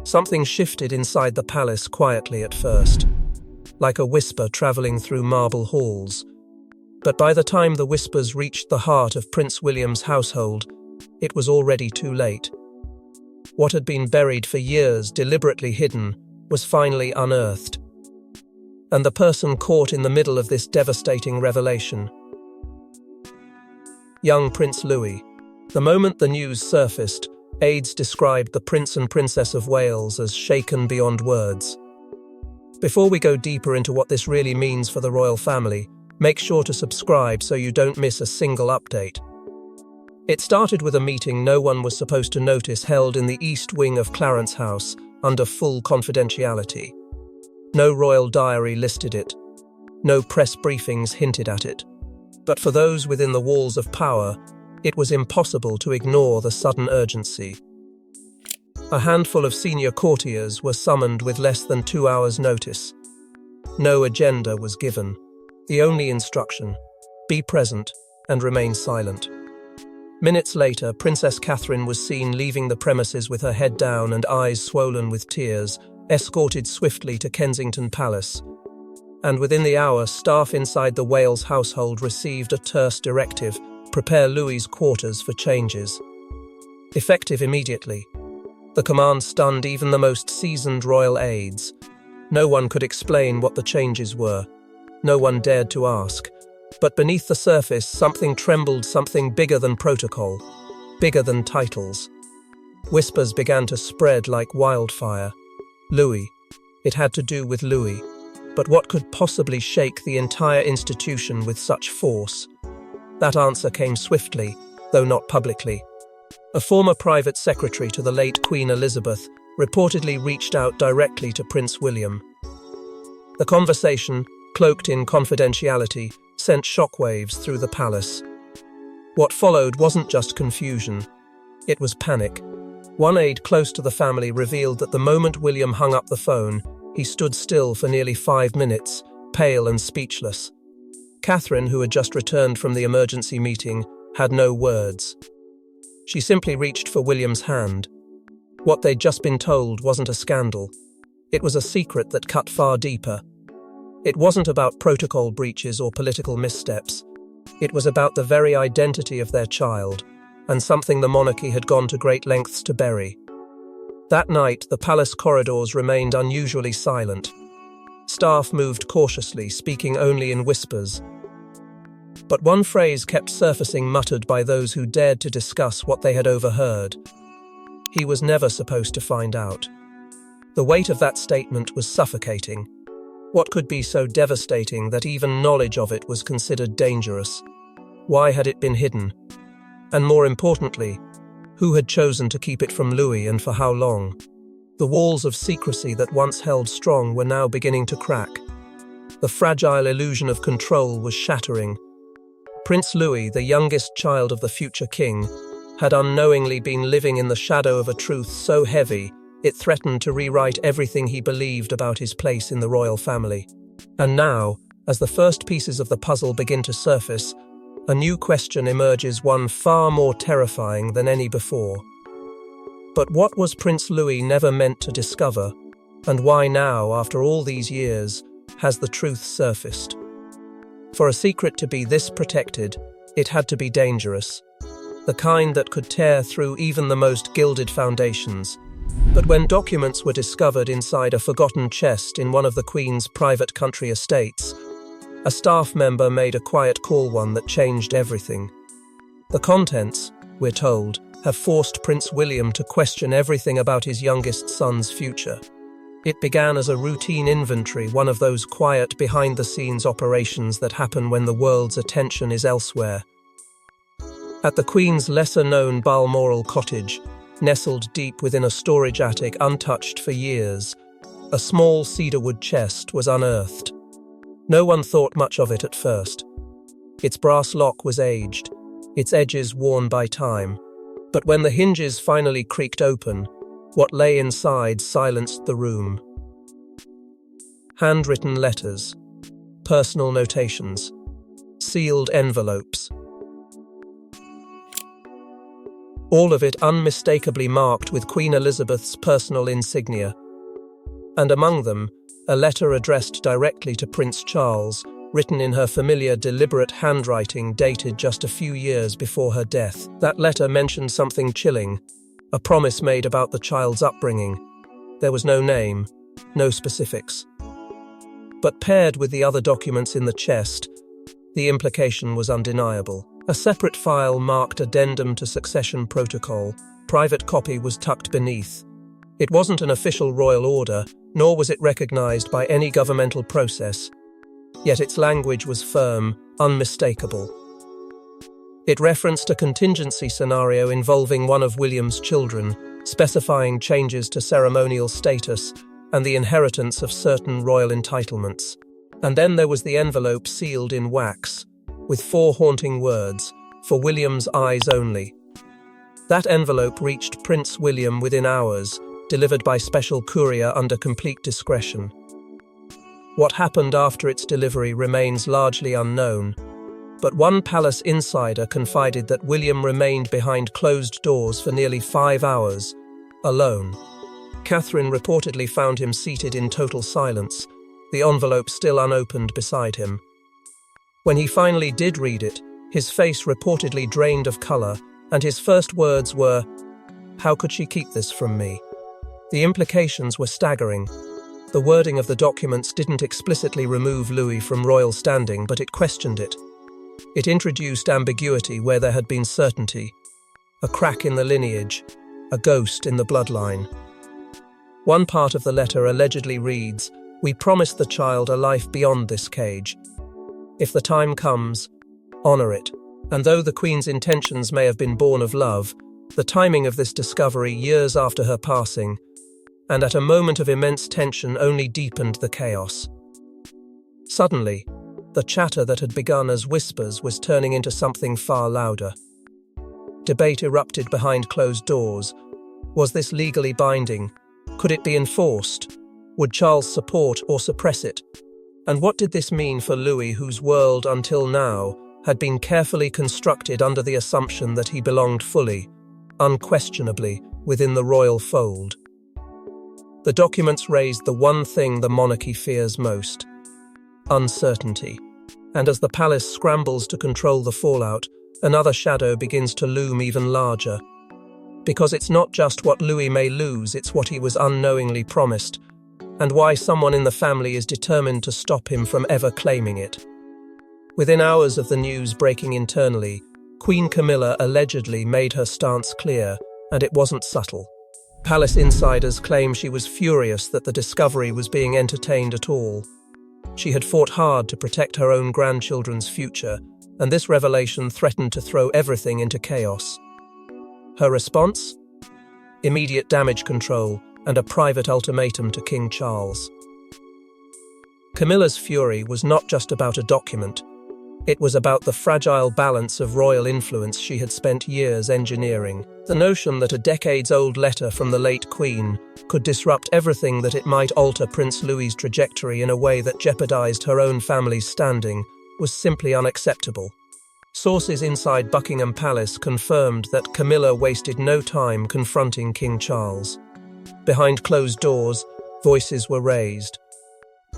Something shifted inside the palace quietly at first, like a whisper travelling through marble halls. But by the time the whispers reached the heart of Prince William's household, it was already too late. What had been buried for years, deliberately hidden, was finally unearthed. And the person caught in the middle of this devastating revelation: young Prince Louis. The moment the news surfaced, aides described the Prince and Princess of Wales as shaken beyond words. Before we go deeper into what this really means for the royal family, make sure to subscribe so you don't miss a single update. It started with a meeting no one was supposed to notice held in the east wing of Clarence House under full confidentiality. No royal diary listed it. No press briefings hinted at it. But for those within the walls of power, it was impossible to ignore the sudden urgency. A handful of senior courtiers were summoned with less than 2 hours' notice. No agenda was given. The only instruction: be present and remain silent. Minutes later, Princess Catherine was seen leaving the premises with her head down and eyes swollen with tears, escorted swiftly to Kensington Palace. And within the hour, staff inside the Wales household received a terse directive: prepare Louis's quarters for changes. Effective immediately. The command stunned even the most seasoned royal aides. No one could explain what the changes were. No one dared to ask. But beneath the surface, something trembled, something bigger than protocol, bigger than titles. Whispers began to spread like wildfire. Louis. It had to do with Louis. But what could possibly shake the entire institution with such force? That answer came swiftly, though not publicly. A former private secretary to the late Queen Elizabeth reportedly reached out directly to Prince William. The conversation, cloaked in confidentiality, sent shockwaves through the palace. What followed wasn't just confusion. It was panic. One aide close to the family revealed that the moment William hung up the phone, he stood still for nearly 5 minutes, pale and speechless. Catherine, who had just returned from the emergency meeting, had no words. She simply reached for William's hand. What they'd just been told wasn't a scandal. It was a secret that cut far deeper. It wasn't about protocol breaches or political missteps. It was about the very identity of their child, and something the monarchy had gone to great lengths to bury. That night, the palace corridors remained unusually silent. Staff moved cautiously, speaking only in whispers. But one phrase kept surfacing, muttered by those who dared to discuss what they had overheard. He was never supposed to find out. The weight of that statement was suffocating. What could be so devastating that even knowledge of it was considered dangerous? Why had it been hidden? And more importantly, who had chosen to keep it from Louis, and for how long? The walls of secrecy that once held strong were now beginning to crack. The fragile illusion of control was shattering. Prince Louis, the youngest child of the future king, had unknowingly been living in the shadow of a truth so heavy it threatened to rewrite everything he believed about his place in the royal family. And now, as the first pieces of the puzzle begin to surface, a new question emerges, one far more terrifying than any before. But what was Prince Louis never meant to discover? And why now, after all these years, has the truth surfaced? For a secret to be this protected, it had to be dangerous. The kind that could tear through even the most gilded foundations. But when documents were discovered inside a forgotten chest in one of the Queen's private country estates, a staff member made a quiet call, one that changed everything. The contents, we're told, have forced Prince William to question everything about his youngest son's future. It began as a routine inventory, one of those quiet, behind-the-scenes operations that happen when the world's attention is elsewhere. At the Queen's lesser-known Balmoral cottage, nestled deep within a storage attic untouched for years, a small cedarwood chest was unearthed. No one thought much of it at first. Its brass lock was aged, its edges worn by time. But when the hinges finally creaked open, what lay inside silenced the room. Handwritten letters, personal notations, sealed envelopes. all of it unmistakably marked with Queen Elizabeth's personal insignia. And among them, a letter addressed directly to Prince Charles, written in her familiar, deliberate handwriting dated just a few years before her death. That letter mentioned something chilling, a promise made about the child's upbringing. There was no name, no specifics. But paired with the other documents in the chest, the implication was undeniable. A separate file marked Addendum to Succession Protocol. Private copy was tucked beneath. It wasn't an official royal order, nor was it recognized by any governmental process. Yet its language was firm, unmistakable. It referenced a contingency scenario involving one of William's children, specifying changes to ceremonial status and the inheritance of certain royal entitlements. And then there was the envelope sealed in wax, with 4 haunting words, "For William's eyes only." That envelope reached Prince William within hours, delivered by special courier under complete discretion. What happened after its delivery remains largely unknown, but one palace insider confided that William remained behind closed doors for nearly 5 hours, alone. Catherine reportedly found him seated in total silence, the envelope still unopened beside him. When he finally did read it, his face reportedly drained of colour, and his first words were, "How could she keep this from me?" The implications were staggering. The wording of the documents didn't explicitly remove Louis from royal standing, but it questioned it. It introduced ambiguity where there had been certainty, a crack in the lineage, a ghost in the bloodline. One part of the letter allegedly reads, "We promise the child a life beyond this cage. If the time comes, honour it." And though the Queen's intentions may have been born of love, the timing of this discovery years after her passing, and at a moment of immense tension, only deepened the chaos. Suddenly, the chatter that had begun as whispers was turning into something far louder. Debate erupted behind closed doors. Was this legally binding? Could it be enforced? Would Charles support or suppress it? And what did this mean for Louis, whose world, until now, had been carefully constructed under the assumption that he belonged fully, unquestionably, within the royal fold? The documents raised the one thing the monarchy fears most: uncertainty. And as the palace scrambles to control the fallout, another shadow begins to loom even larger. Because it's not just what Louis may lose, it's what he was unknowingly promised, and why someone in the family is determined to stop him from ever claiming it. Within hours of the news breaking internally, Queen Camila allegedly made her stance clear, and it wasn't subtle. Palace insiders claim she was furious that the discovery was being entertained at all. She had fought hard to protect her own grandchildren's future, and this revelation threatened to throw everything into chaos. Her response? Immediate damage control and a private ultimatum to King Charles. Camilla's fury was not just about a document. It was about the fragile balance of royal influence she had spent years engineering. The notion that a decades-old letter from the late Queen could disrupt everything, that it might alter Prince Louis's trajectory in a way that jeopardized her own family's standing, was simply unacceptable. Sources inside Buckingham Palace confirmed that Camilla wasted no time confronting King Charles. Behind closed doors, voices were raised.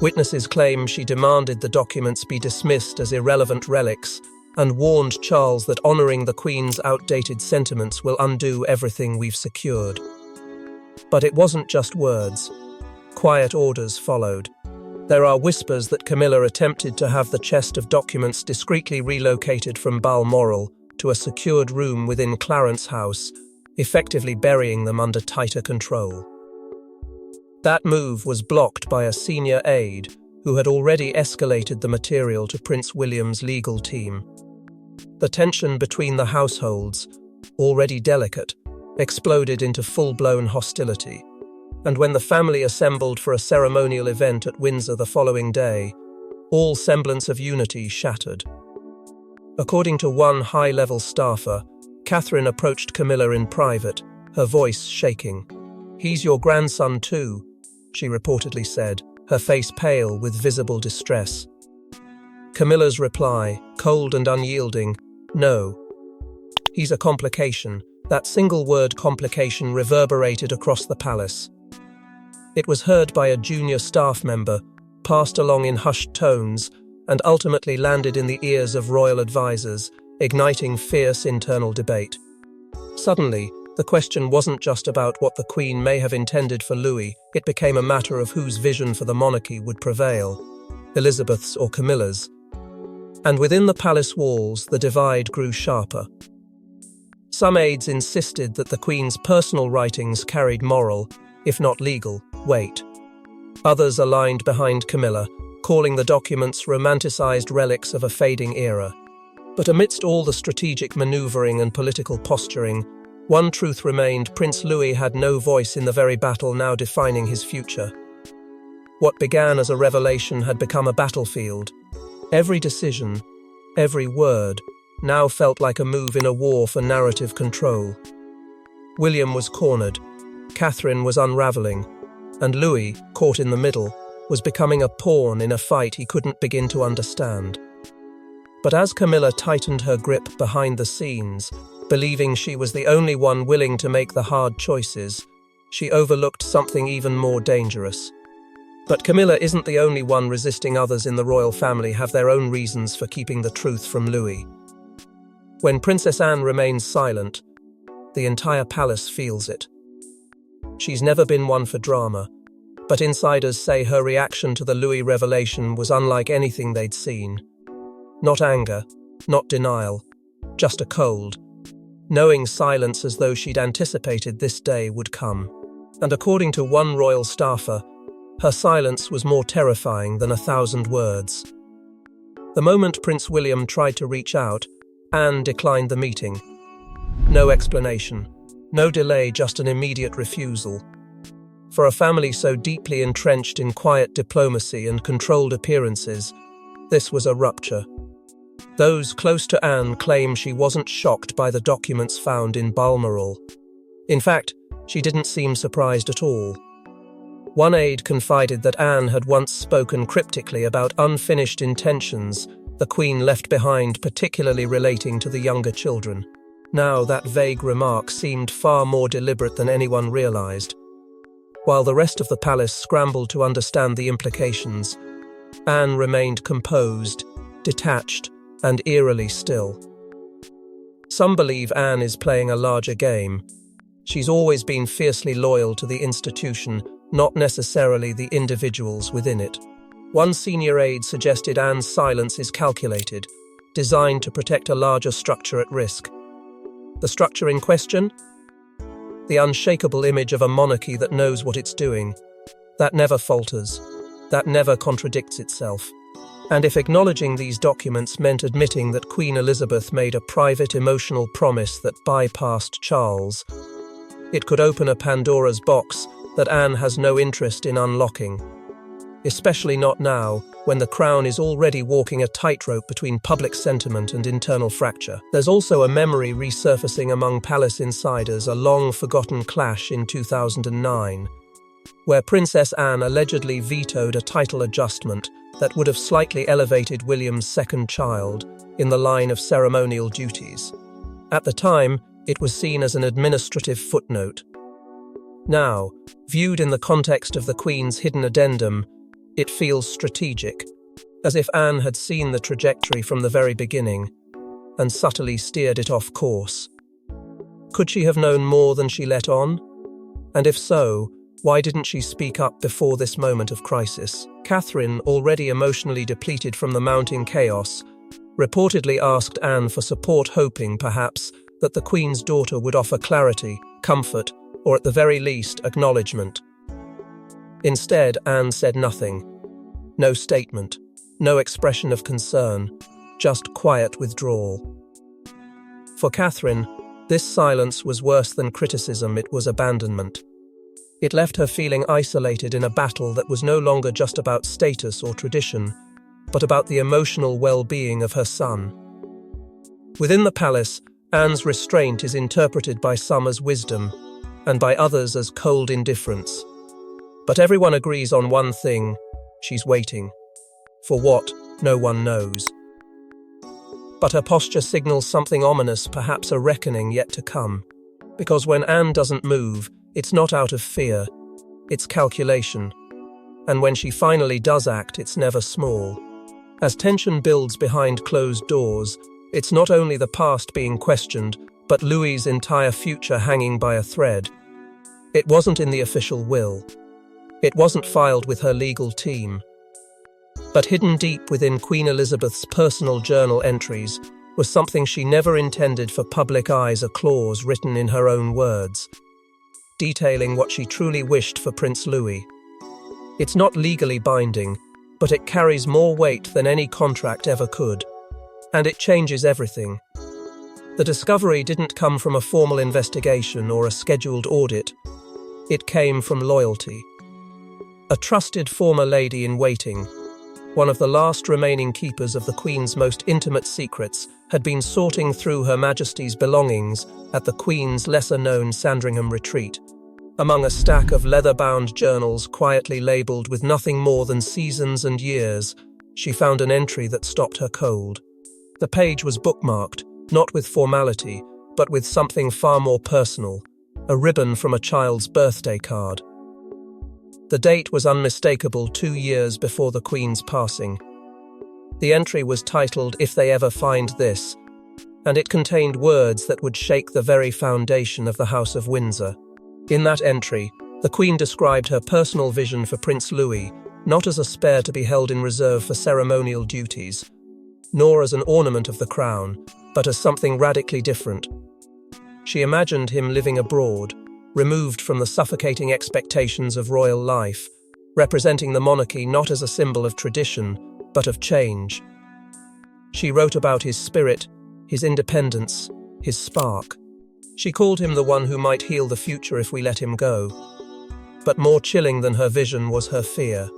Witnesses claim she demanded the documents be dismissed as irrelevant relics and warned Charles that honouring the Queen's outdated sentiments will undo everything we've secured. But it wasn't just words. Quiet orders followed. There are whispers that Camilla attempted to have the chest of documents discreetly relocated from Balmoral to a secured room within Clarence House, effectively burying them under tighter control. That move was blocked by a senior aide who had already escalated the material to Prince William's legal team. The tension between the households, already delicate, exploded into full-blown hostility, and when the family assembled for a ceremonial event at Windsor the following day, all semblance of unity shattered. According to one high-level staffer, Catherine approached Camilla in private, her voice shaking. "He's your grandson too," she reportedly said, her face pale with visible distress. Camilla's reply, cold and unyielding, "No. He's a complication, That single word complication reverberated across the palace. It was heard by a junior staff member, passed along in hushed tones, and ultimately landed in the ears of royal advisors, igniting fierce internal debate. Suddenly, the question wasn't just about what the Queen may have intended for Louis, it became a matter of whose vision for the monarchy would prevail, Elizabeth's or Camilla's. And within the palace walls, the divide grew sharper. Some aides insisted that the Queen's personal writings carried moral, if not legal, weight. Others aligned behind Camilla, calling the documents romanticized relics of a fading era. But amidst all the strategic maneuvering and political posturing, one truth remained: Prince Louis had no voice in the very battle now defining his future. What began as a revelation had become a battlefield. Every decision, every word, now felt like a move in a war for narrative control. William was cornered, Catherine was unraveling, and Louis, caught in the middle, was becoming a pawn in a fight he couldn't begin to understand. But as Camilla tightened her grip behind the scenes, believing she was the only one willing to make the hard choices, she overlooked something even more dangerous. But Camilla isn't the only one resisting. Others in the royal family have their own reasons for keeping the truth from Louis. When Princess Anne remains silent, the entire palace feels it. She's never been one for drama, but insiders say her reaction to the Louis revelation was unlike anything they'd seen. Not anger, not denial, just a cold, knowing silence, as though she'd anticipated this day would come. And according to one royal staffer, her silence was more terrifying than 1,000 words. The moment Prince William tried to reach out, Anne declined the meeting. No explanation, no delay, just an immediate refusal. For a family so deeply entrenched in quiet diplomacy and controlled appearances, this was a rupture. Those close to Anne claim she wasn't shocked by the documents found in Balmoral. In fact, she didn't seem surprised at all. One aide confided that Anne had once spoken cryptically about unfinished intentions the Queen left behind, particularly relating to the younger children. Now that vague remark seemed far more deliberate than anyone realized. While the rest of the palace scrambled to understand the implications, Anne remained composed, detached, and eerily still. Some believe Anne is playing a larger game. She's always been fiercely loyal to the institution, not necessarily the individuals within it. One senior aide suggested Anne's silence is calculated, designed to protect a larger structure at risk. The structure in question? The unshakable image of a monarchy that knows what it's doing, that never falters, that never contradicts itself. And if acknowledging these documents meant admitting that Queen Elizabeth made a private emotional promise that bypassed Charles, it could open a Pandora's box that Anne has no interest in unlocking. Especially not now, when the crown is already walking a tightrope between public sentiment and internal fracture. There's also a memory resurfacing among palace insiders, a long-forgotten clash in 2009, where Princess Anne allegedly vetoed a title adjustment that would have slightly elevated William's second child in the line of ceremonial duties. At the time, it was seen as an administrative footnote. Now, viewed in the context of the Queen's hidden addendum, it feels strategic, as if Anne had seen the trajectory from the very beginning and subtly steered it off course. Could she have known more than she let on? And if so, why didn't she speak up before this moment of crisis? Catherine, already emotionally depleted from the mounting chaos, reportedly asked Anne for support, hoping, perhaps, that the Queen's daughter would offer clarity, comfort, or at the very least, acknowledgement. Instead, Anne said nothing. No statement, no expression of concern, just quiet withdrawal. For Catherine, this silence was worse than criticism, it was abandonment. It left her feeling isolated in a battle that was no longer just about status or tradition, but about the emotional well-being of her son. Within the palace, Anne's restraint is interpreted by some as wisdom, and by others as cold indifference. But everyone agrees on one thing: she's waiting. For what, no one knows. But her posture signals something ominous, perhaps a reckoning yet to come. Because when Anne doesn't move, it's not out of fear, it's calculation. And when she finally does act, it's never small. As tension builds behind closed doors, it's not only the past being questioned, but Louis's entire future hanging by a thread. It wasn't in the official will. It wasn't filed with her legal team. But hidden deep within Queen Elizabeth's personal journal entries was something she never intended for public eyes, a clause written in her own words, detailing what she truly wished for Prince Louis. It's not legally binding, but it carries more weight than any contract ever could. And it changes everything. The discovery didn't come from a formal investigation or a scheduled audit. It came from loyalty. A trusted former lady-in-waiting, one of the last remaining keepers of the Queen's most intimate secrets, had been sorting through Her Majesty's belongings at the Queen's lesser-known Sandringham retreat. Among a stack of leather-bound journals quietly labelled with nothing more than seasons and years, she found an entry that stopped her cold. The page was bookmarked, not with formality, but with something far more personal, a ribbon from a child's birthday card. The date was unmistakable, 2 years before the Queen's passing. The entry was titled, "If They Ever Find This," and it contained words that would shake the very foundation of the House of Windsor. In that entry, the Queen described her personal vision for Prince Louis, not as a spare to be held in reserve for ceremonial duties, nor as an ornament of the crown, but as something radically different. She imagined him living abroad, removed from the suffocating expectations of royal life, representing the monarchy not as a symbol of tradition, but of change. She wrote about his spirit, his independence, his spark. She called him the one who might heal the future if we let him go. But more chilling than her vision was her fear.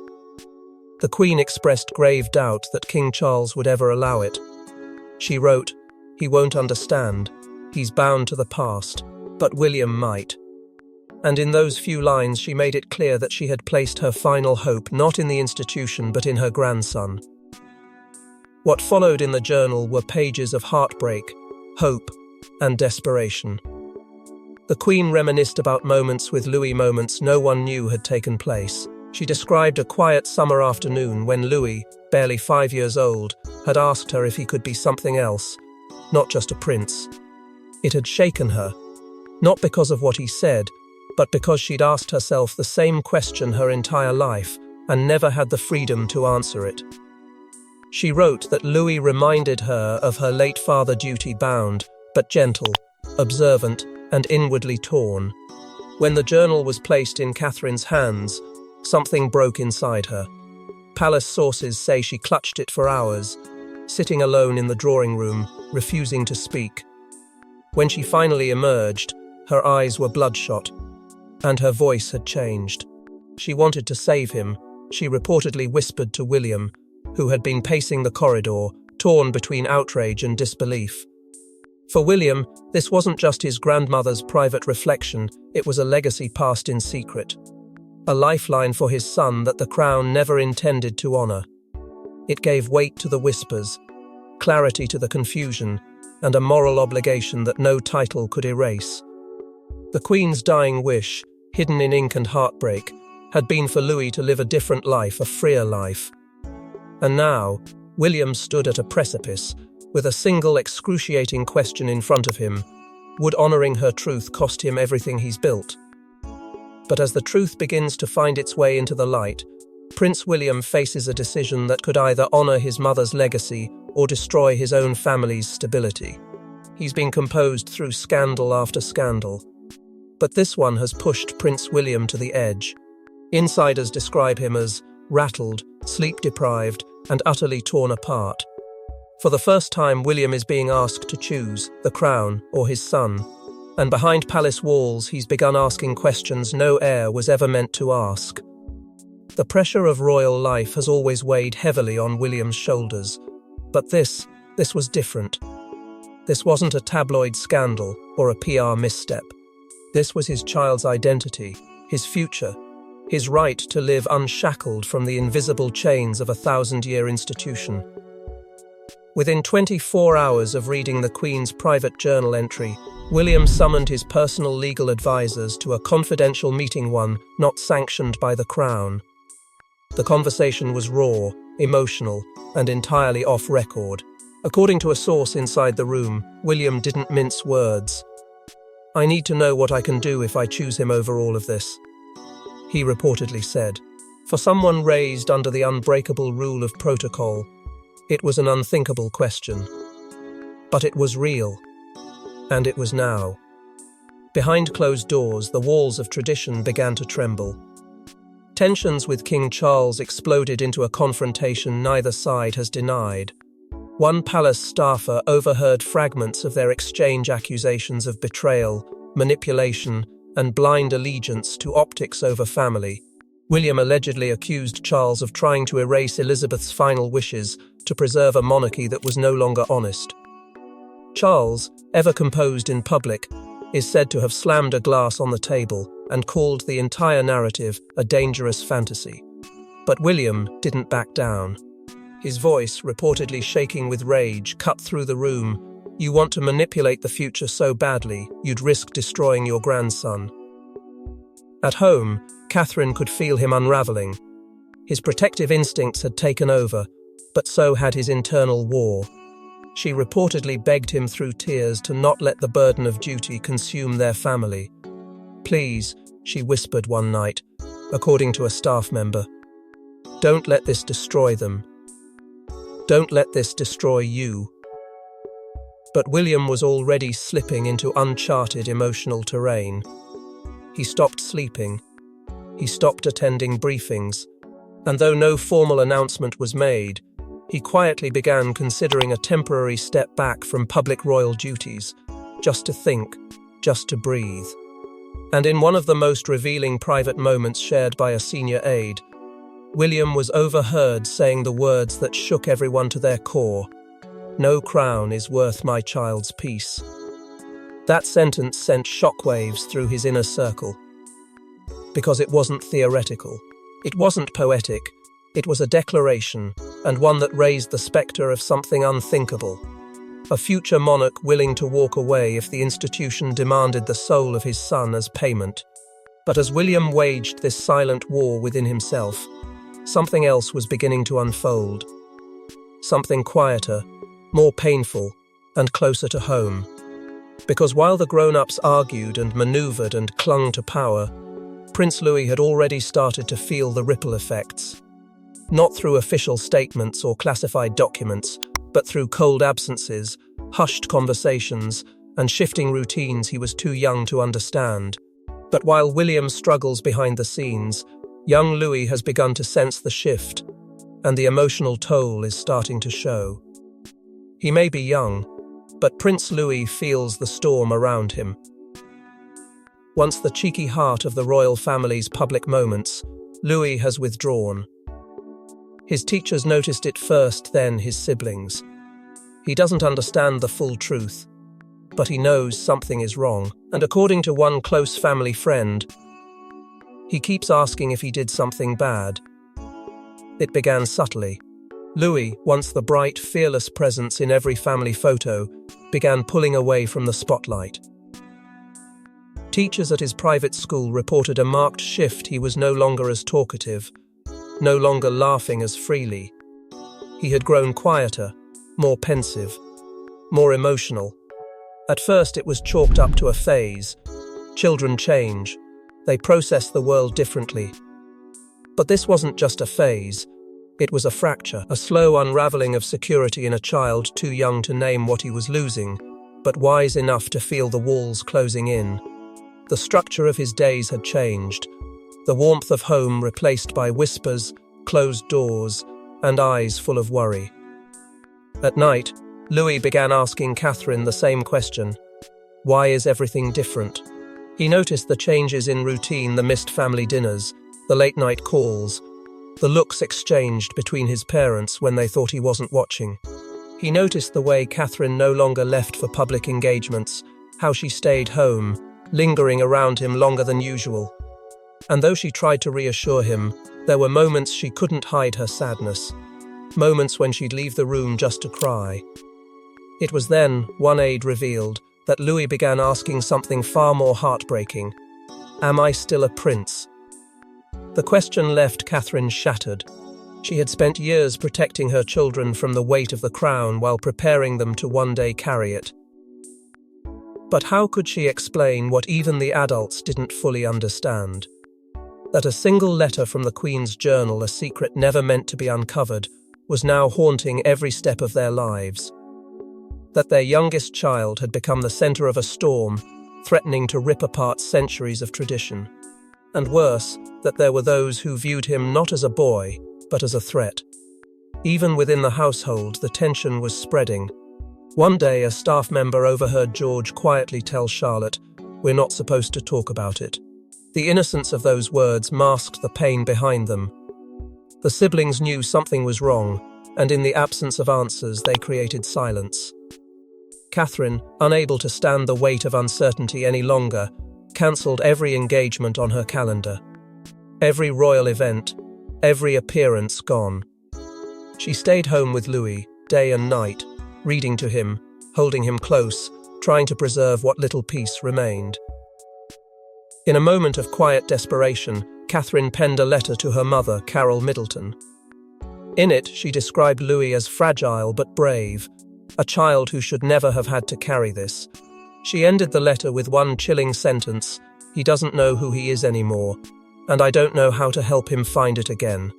The Queen expressed grave doubt that King Charles would ever allow it. She wrote, "He won't understand. He's bound to the past, but William might." And in those few lines she made it clear that she had placed her final hope not in the institution but in her grandson. What followed in the journal were pages of heartbreak, hope, and desperation. The Queen reminisced about moments with Louis, moments no one knew had taken place. She described a quiet summer afternoon when Louis, barely 5 years old, had asked her if he could be something else, not just a prince. It had shaken her, not because of what he said, but because she'd asked herself the same question her entire life and never had the freedom to answer it. She wrote that Louis reminded her of her late father, duty-bound, but gentle, observant, and inwardly torn. When the journal was placed in Catherine's hands, something broke inside her. Palace sources say she clutched it for hours, sitting alone in the drawing room, refusing to speak. When she finally emerged, her eyes were bloodshot, and her voice had changed. She wanted to save him, she reportedly whispered to William, who had been pacing the corridor, torn between outrage and disbelief. For William, this wasn't just his grandmother's private reflection, it was a legacy passed in secret. A lifeline for his son that the crown never intended to honour. It gave weight to the whispers, clarity to the confusion, and a moral obligation that no title could erase. The Queen's dying wish, hidden in ink and heartbreak, had been for Louis to live a different life, a freer life. And now, William stood at a precipice, with a single excruciating question in front of him. Would honouring her truth cost him everything he's built? But as the truth begins to find its way into the light, Prince William faces a decision that could either honour his mother's legacy or destroy his own family's stability. He's been composed through scandal after scandal. But this one has pushed Prince William to the edge. Insiders describe him as rattled, sleep-deprived, and utterly torn apart. For the first time, William is being asked to choose the crown or his son. And behind palace walls, he's begun asking questions no heir was ever meant to ask. The pressure of royal life has always weighed heavily on William's shoulders. But this was different. This wasn't a tabloid scandal or a PR misstep. This was his child's identity, his future, his right to live unshackled from the invisible chains of a 1,000-year institution. Within 24 hours of reading the Queen's private journal entry, William summoned his personal legal advisors to a confidential meeting, one not sanctioned by the Crown. The conversation was raw, emotional, and entirely off record. According to a source inside the room, William didn't mince words. "I need to know what I can do if I choose him over all of this," he reportedly said. For someone raised under the unbreakable rule of protocol, it was an unthinkable question. But it was real. And it was now. Behind closed doors, the walls of tradition began to tremble. Tensions with King Charles exploded into a confrontation neither side has denied. One palace staffer overheard fragments of their exchange, accusations of betrayal, manipulation, and blind allegiance to optics over family. William allegedly accused Charles of trying to erase Elizabeth's final wishes to preserve a monarchy that was no longer honest. Charles, ever composed in public, is said to have slammed a glass on the table and called the entire narrative a dangerous fantasy. But William didn't back down. His voice, reportedly shaking with rage, cut through the room. "You want to manipulate the future so badly, you'd risk destroying your grandson." At home, Catherine could feel him unraveling. His protective instincts had taken over, but so had his internal war. She reportedly begged him through tears to not let the burden of duty consume their family. "Please," she whispered one night, according to a staff member, "don't let this destroy them. Don't let this destroy you." But William was already slipping into uncharted emotional terrain. He stopped sleeping. He stopped attending briefings. And though no formal announcement was made, he quietly began considering a temporary step back from public royal duties, just to think, just to breathe. And in one of the most revealing private moments shared by a senior aide, William was overheard saying the words that shook everyone to their core: "No crown is worth my child's peace." That sentence sent shockwaves through his inner circle. Because it wasn't theoretical. It wasn't poetic. It was a declaration, and one that raised the spectre of something unthinkable. A future monarch willing to walk away if the institution demanded the soul of his son as payment. But as William waged this silent war within himself, something else was beginning to unfold. Something quieter, more painful, and closer to home. Because while the grown-ups argued and maneuvered and clung to power, Prince Louis had already started to feel the ripple effects. Not through official statements or classified documents, but through cold absences, hushed conversations, and shifting routines he was too young to understand. But while William struggles behind the scenes, young Louis has begun to sense the shift, and the emotional toll is starting to show. He may be young, but Prince Louis feels the storm around him. Once the cheeky heart of the royal family's public moments, Louis has withdrawn. His teachers noticed it first, then his siblings. He doesn't understand the full truth, but he knows something is wrong, and according to one close family friend, he keeps asking if he did something bad. It began subtly. Louis, once the bright, fearless presence in every family photo, began pulling away from the spotlight. Teachers at his private school reported a marked shift. He was no longer as talkative, no longer laughing as freely. He had grown quieter, more pensive, more emotional. At first it was chalked up to a phase. Children change. They process the world differently. But this wasn't just a phase. It was a fracture, a slow unraveling of security in a child too young to name what he was losing, but wise enough to feel the walls closing in. The structure of his days had changed. The warmth of home replaced by whispers, closed doors, and eyes full of worry. At night, Louis began asking Catherine the same question. Why is everything different? He noticed the changes in routine, the missed family dinners, the late-night calls, the looks exchanged between his parents when they thought he wasn't watching. He noticed the way Catherine no longer left for public engagements, how she stayed home, lingering around him longer than usual. And though she tried to reassure him, there were moments she couldn't hide her sadness. Moments when she'd leave the room just to cry. It was then, one aide revealed, that Louis began asking something far more heartbreaking. Am I still a prince? The question left Catherine shattered. She had spent years protecting her children from the weight of the crown while preparing them to one day carry it. But how could she explain what even the adults didn't fully understand? That a single letter from the Queen's journal, a secret never meant to be uncovered, was now haunting every step of their lives. That their youngest child had become the center of a storm, threatening to rip apart centuries of tradition. And worse, that there were those who viewed him not as a boy, but as a threat. Even within the household, the tension was spreading. One day, a staff member overheard George quietly tell Charlotte, "We're not supposed to talk about it." The innocence of those words masked the pain behind them. The siblings knew something was wrong, and in the absence of answers, they created silence. Catherine, unable to stand the weight of uncertainty any longer, cancelled every engagement on her calendar. Every royal event, every appearance gone. She stayed home with Louis, day and night, reading to him, holding him close, trying to preserve what little peace remained. In a moment of quiet desperation, Catherine penned a letter to her mother, Carol Middleton. In it, she described Louis as fragile but brave, a child who should never have had to carry this. She ended the letter with one chilling sentence: "He doesn't know who he is anymore, and I don't know how to help him find it again."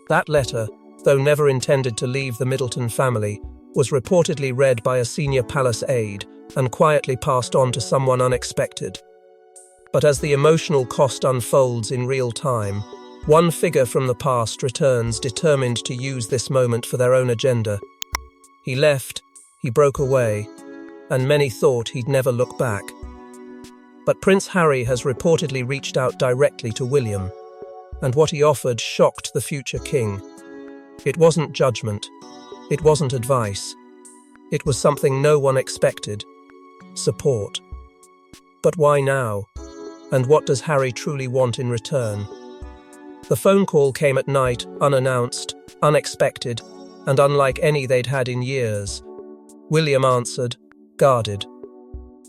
That letter, though never intended to leave the Middleton family, was reportedly read by a senior palace aide and quietly passed on to someone unexpected. But as the emotional cost unfolds in real time, one figure from the past returns, determined to use this moment for their own agenda. He left, he broke away, and many thought he'd never look back. But Prince Harry has reportedly reached out directly to William, and what he offered shocked the future king. It wasn't judgment, it wasn't advice, it was something no one expected: support. But why now? And what does Harry truly want in return? The phone call came at night, unannounced, unexpected, and unlike any they'd had in years. William answered, guarded.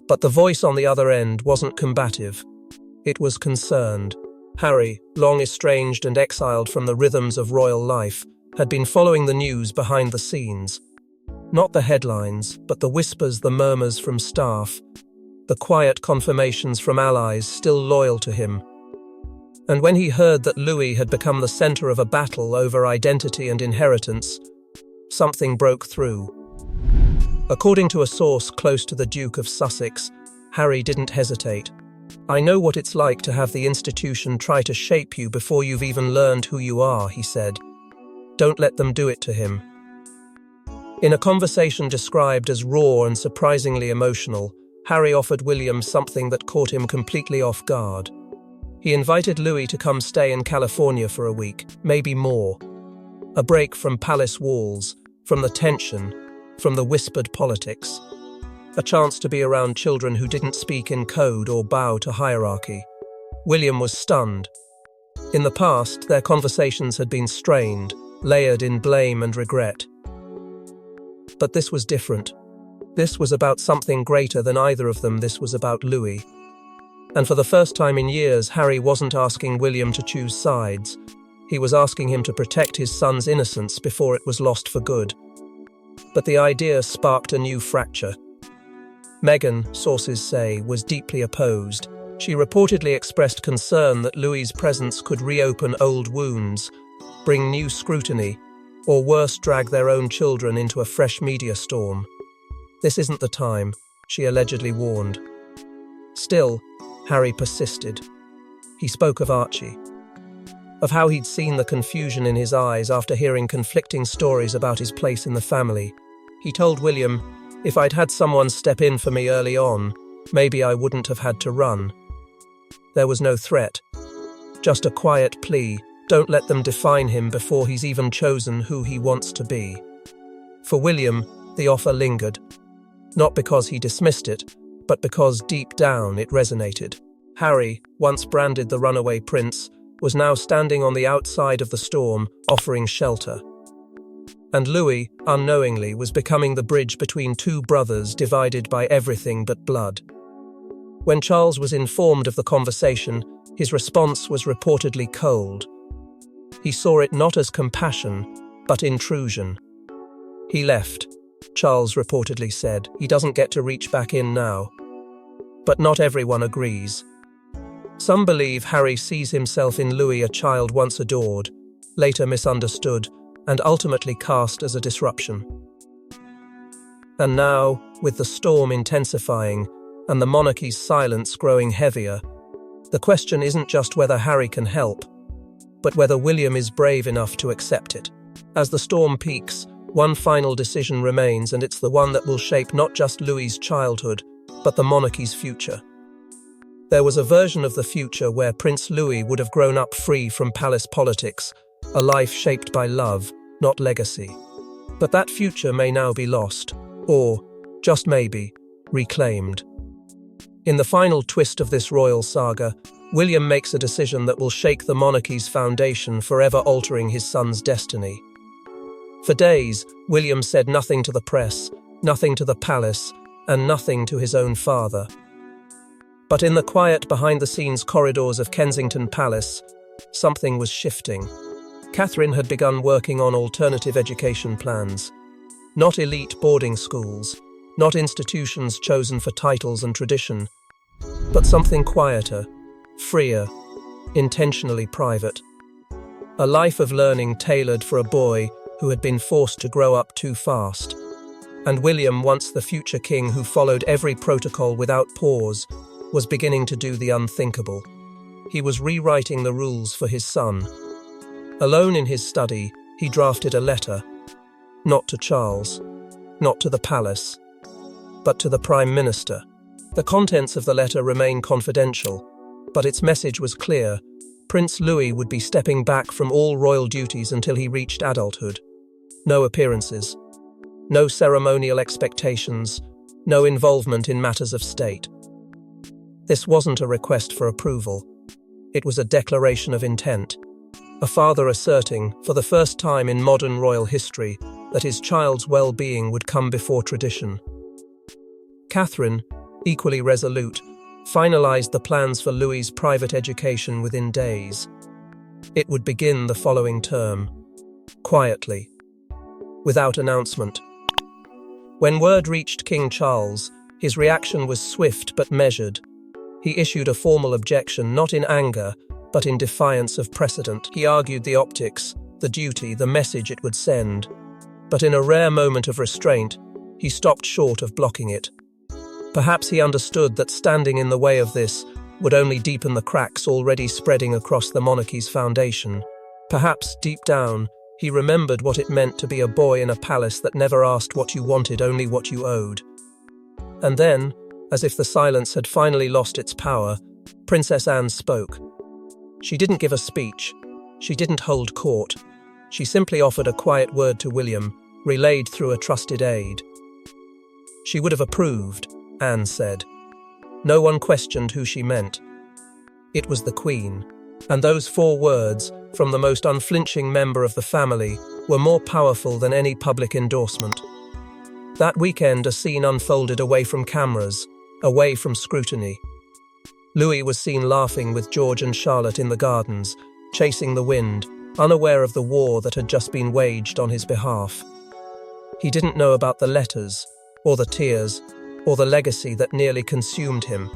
But the voice on the other end wasn't combative. It was concerned. Harry, long estranged and exiled from the rhythms of royal life, had been following the news behind the scenes. Not the headlines, but the whispers, the murmurs from staff, the quiet confirmations from allies still loyal to him. And when he heard that Louis had become the center of a battle over identity and inheritance, something broke through. According to a source close to the Duke of Sussex, Harry didn't hesitate. "I know what it's like to have the institution try to shape you before you've even learned who you are," he said. "Don't let them do it to him." In a conversation described as raw and surprisingly emotional, Harry offered William something that caught him completely off guard. He invited Louis to come stay in California for a week, maybe more. A break from palace walls, from the tension, from the whispered politics. A chance to be around children who didn't speak in code or bow to hierarchy. William was stunned. In the past, their conversations had been strained, layered in blame and regret. But this was different. This was about something greater than either of them. This was about Louis. And for the first time in years, Harry wasn't asking William to choose sides. He was asking him to protect his son's innocence before it was lost for good. But the idea sparked a new fracture. Meghan, sources say, was deeply opposed. She reportedly expressed concern that Louis's presence could reopen old wounds, bring new scrutiny, or worse, drag their own children into a fresh media storm. "This isn't the time," she allegedly warned. Still, Harry persisted. He spoke of Archie, of how he'd seen the confusion in his eyes after hearing conflicting stories about his place in the family. He told William, "If I'd had someone step in for me early on, maybe I wouldn't have had to run." There was no threat, just a quiet plea: don't let them define him before he's even chosen who he wants to be. For William, the offer lingered, not because he dismissed it, but because deep down it resonated. Harry, once branded the runaway prince, was now standing on the outside of the storm, offering shelter. and Louis, unknowingly, was becoming the bridge between two brothers divided by everything but blood. When Charles was informed of the conversation, his response was reportedly cold. He saw it not as compassion, but intrusion. "He left," Charles reportedly said. "He doesn't get to reach back in now." But not everyone agrees. Some believe Harry sees himself in Louis, a child once adored, later misunderstood, and ultimately cast as a disruption. And now, with the storm intensifying and the monarchy's silence growing heavier, the question isn't just whether Harry can help, but whether William is brave enough to accept it. As the storm peaks, one final decision remains, and it's the one that will shape not just Louis's childhood, but the monarchy's future. There was a version of the future where Prince Louis would have grown up free from palace politics, a life shaped by love, not legacy. But that future may now be lost, or, just maybe, reclaimed. In the final twist of this royal saga, William makes a decision that will shake the monarchy's foundation, forever altering his son's destiny. For days, William said nothing to the press, nothing to the palace, and nothing to his own father. But in the quiet behind-the-scenes corridors of Kensington Palace, something was shifting. Catherine had begun working on alternative education plans. Not elite boarding schools, not institutions chosen for titles and tradition, but something quieter, freer, intentionally private. A life of learning tailored for a boy who had been forced to grow up too fast. And William, once the future king who followed every protocol without pause, was beginning to do the unthinkable. He was rewriting the rules for his son. Alone in his study, he drafted a letter, not to Charles, not to the palace, but to the Prime Minister. The contents of the letter remain confidential, but its message was clear. Prince Louis would be stepping back from all royal duties until he reached adulthood. No appearances, no ceremonial expectations, no involvement in matters of state. This wasn't a request for approval. It was a declaration of intent. A father asserting, for the first time in modern royal history, that his child's well-being would come before tradition. Catherine, equally resolute, finalized the plans for Louis's private education within days. It would begin the following term, quietly, without announcement. When word reached King Charles, his reaction was swift but measured. He issued a formal objection, not in anger, but in defiance of precedent. He argued the optics, the duty, the message it would send. But in a rare moment of restraint, he stopped short of blocking it. Perhaps he understood that standing in the way of this would only deepen the cracks already spreading across the monarchy's foundation. Perhaps, deep down, he remembered what it meant to be a boy in a palace that never asked what you wanted, only what you owed. And then, as if the silence had finally lost its power, Princess Anne spoke. She didn't give a speech. She didn't hold court. She simply offered a quiet word to William, relayed through a trusted aide. She would have approved, Anne said. No one questioned who she meant. It was the Queen, and those 4 words, from the most unflinching member of the family, were more powerful than any public endorsement. That weekend, a scene unfolded away from cameras, away from scrutiny. Louis was seen laughing with George and Charlotte in the gardens, chasing the wind, unaware of the war that had just been waged on his behalf. He didn't know about the letters, or the tears, or the legacy that nearly consumed him.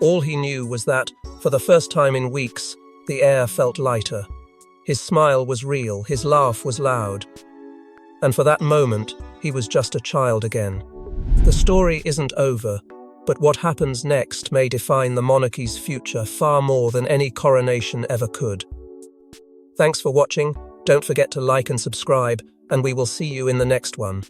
All he knew was that, for the first time in weeks, the air felt lighter. His smile was real, his laugh was loud. And for that moment, he was just a child again. The story isn't over, but what happens next may define the monarchy's future far more than any coronation ever could. Thanks for watching. Don't forget to like and subscribe, and we will see you in the next one.